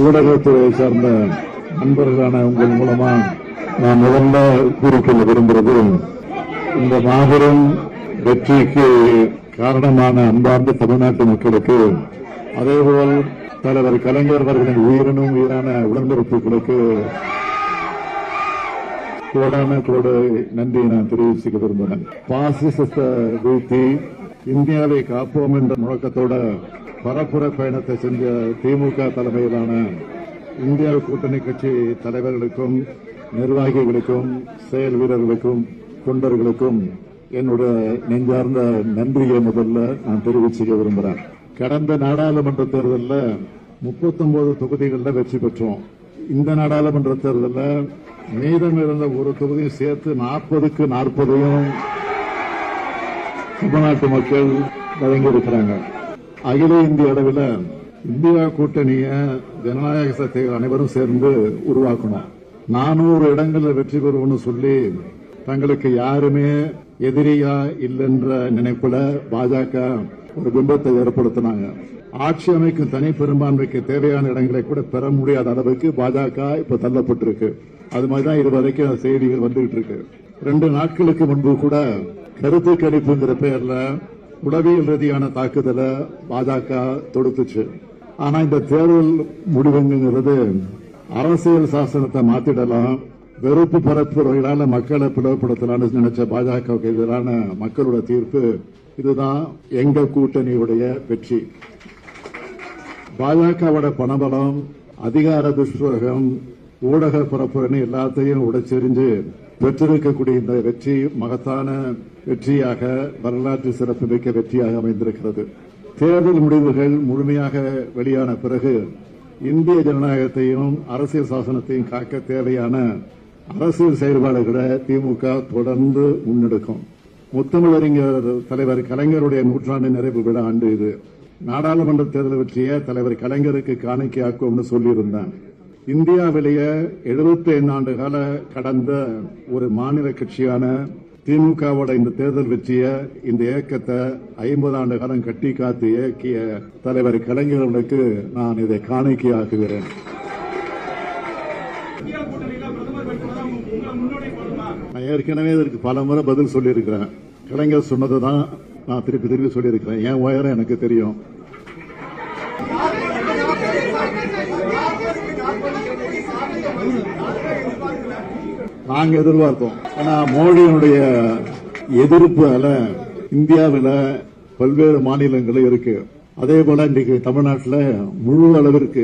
ஊடகத்துறை சார்ந்த நண்பர்களான உங்கள் மூலமா நான் முதல்ல கூறிக்கொள்ள விரும்புகிறது, இந்த மாபெரும் வெற்றிக்கு காரணமான அன்பார்ந்த தமிழ்நாட்டு மக்களுக்கு, அதேபோல் தலைவர் கலைஞர் அவர்களின் உயிரினும் உயிரான உடன்பிறப்புகளுக்கு கோடான கோடு நன்றியை நான் தெரிவிச்சுக்க விரும்புகிறேன். பாசிசத்தை வீழ்த்தி இந்தியாவை காப்போம் என்ற முழக்கத்தோட பரப்புரை பயணத்தை செஞ்ச திமுக தலைமையிலான இந்தியா கூட்டணி கட்சி தலைவர்களுக்கும், நிர்வாகிகளுக்கும், செயல் வீரர்களுக்கும், தொண்டர்களுக்கும் என்னோட நெஞ்சார்ந்த நன்றியை முதல்ல நான் தெரிவிச்சுக்க விரும்புகிறேன். கடந்த நாடாளுமன்ற தேர்தலில் 39 தொகுதிகளில் வெற்றி பெற்றோம். இந்த நாடாளுமன்ற தேர்தலில் மீதம் இருந்த ஒரு தொகுதியும் சேர்த்து 40க்கு 40ஐயும் தமிழ்நாட்டு மக்கள் வழங்கியிருக்கிறாங்க. அகில இந்திய அளவில் இந்தியா கூட்டணிய ஜனநாயக சக்திகள் அனைவரும் சேர்ந்து உருவாக்கணும். 400 இடங்களில் வெற்றி பெறுவோம்னு சொல்லி தங்களுக்கு யாருமே எதிரியா இல்லைன்ற நினைப்புல பாஜக ஒரு பிம்பத்தை ஏற்படுத்தினாங்க. ஆட்சி அமைக்கும் தனி பெரும்பான்மைக்கு தேவையான இடங்களை கூட பெற முடியாத அளவுக்கு பாஜக இப்ப தள்ளப்பட்டிருக்கு. அது மாதிரிதான் இதுவரைக்கும் செய்திகள் வந்துகிட்டு இருக்கு. 2 நாட்களுக்கு முன்பு கூட கருத்து கணிப்புங்கிற பெயர்ல உளவியல் ரீதியான தாக்குதலை பாஜக தொடுத்துச்சு. ஆனா இந்த தேர்தல் முடிவுங்கிறது அரசியல் சாசனத்தை மாத்திடலாம், வெறுப்பு பரப்புரைகளால மக்களை பிளவுபடுத்தலாம்னு நினைச்ச பாஜகவுக்கு எதிரான மக்களோட தீர்ப்பு இதுதான். எங்க கூட்டணியுடைய வெற்றி. பாஜகவோட பணபலம், அதிகார துஷ்பிரயோகம், ஊடக பரப்புரை எல்லாத்தையும் உடைச்செறிஞ்சு பெற்றிருக்கக்கூடிய இந்த வெற்றி மகத்தான வெற்றியாக, வரலாற்று சிறப்புமிக்க வெற்றியாக அமைந்திருக்கிறது. தேர்தல் முடிவுகள் முழுமையாக வெளியான பிறகு இந்திய ஜனநாயகத்தையும் அரசியல் சாசனத்தையும் காக்க தேவையான அரசியல் செயல்பாடுகளை திமுக தொடர்ந்து முன்னெடுக்கும். முத்தமிழறிஞர் தலைவர் கலைஞருடைய 100ஆண்டு நிறைவு விழா ஆண்டு இது. நாடாளுமன்ற தேர்தல் வெற்றியை தலைவர் கலைஞருக்கு காணிக்கையாக்கும்னு சொல்லியிருந்தேன். இந்தியாவிலேயே 75 ஆண்டு கால கடந்த ஒரு மாநில கட்சியான திமுகவோட இந்த தேர்தல் வெற்றிய, இந்த இயக்கத்தை 50 ஆண்டு காலம் கட்டி காத்து இயக்கிய தலைவர் கலைஞர்களுக்கு நான் இதை காணிக்கையாக்குகிறேன். நான் ஏற்கனவே இதற்கு பல முறை பதில் சொல்லியிருக்கிறேன். கலைஞர் சொன்னதுதான் நான் திருப்பி திருப்பி சொல்லியிருக்கிறேன். என் உயரம் எனக்கு தெரியும். நாங்க எதிர்பார்த்தோம். ஆனா மோடியினுடைய எதிர்ப்பால இந்தியாவில் பல்வேறு மாநிலங்களும் இருக்கு. அதே போல இன்றைக்கு தமிழ்நாட்டில் முழு அளவிற்கு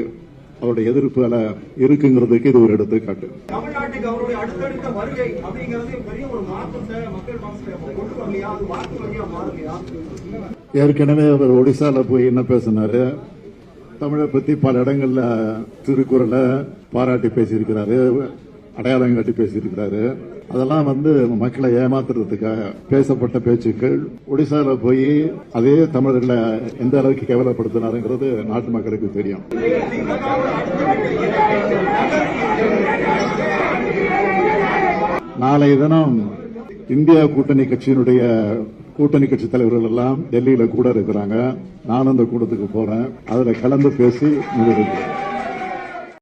அவருடைய எதிர்ப்பு அல இருக்குங்கிறதுக்கு இது ஒரு எடுத்துக்காட்டு. தமிழ்நாட்டுக்கு அவருடைய அடுத்தடுத்த வருகை அப்படிங்கிறது பெரிய ஒரு மாற்றத்தை மக்கள் மனசுல கொண்டு வரலையா? அது வாக்கு வழியா மாறலையா? ஏற்கனவே அவர் ஒடிசால போய் என்ன பேசினாரு, தமிழை பத்தி பல இடங்கள்ல திருக்குறளை பாராட்டி பேசியிருக்கிறாரு, அடையாளம் காட்டி பேசியிருக்கிறாரு. அதெல்லாம் மக்களை ஏமாத்துறதுக்காக பேசப்பட்ட பேச்சுக்கள். ஒடிசால போய் அதே தமிழர்களை எந்த அளவுக்கு கேவலப்படுத்தினாருங்கிறது நாட்டு மக்களுக்கு தெரியும். நாளைய தினம் இந்தியா கூட்டணி கட்சியினுடைய கூட்டணி கட்சி தலைவர்கள் எல்லாம் டெல்லியில கூட இருக்கிறாங்க. நானும் அந்த கூட்டத்துக்கு போறேன். அதுல கலந்து பேசி முடிவெடுக்கிறேன்.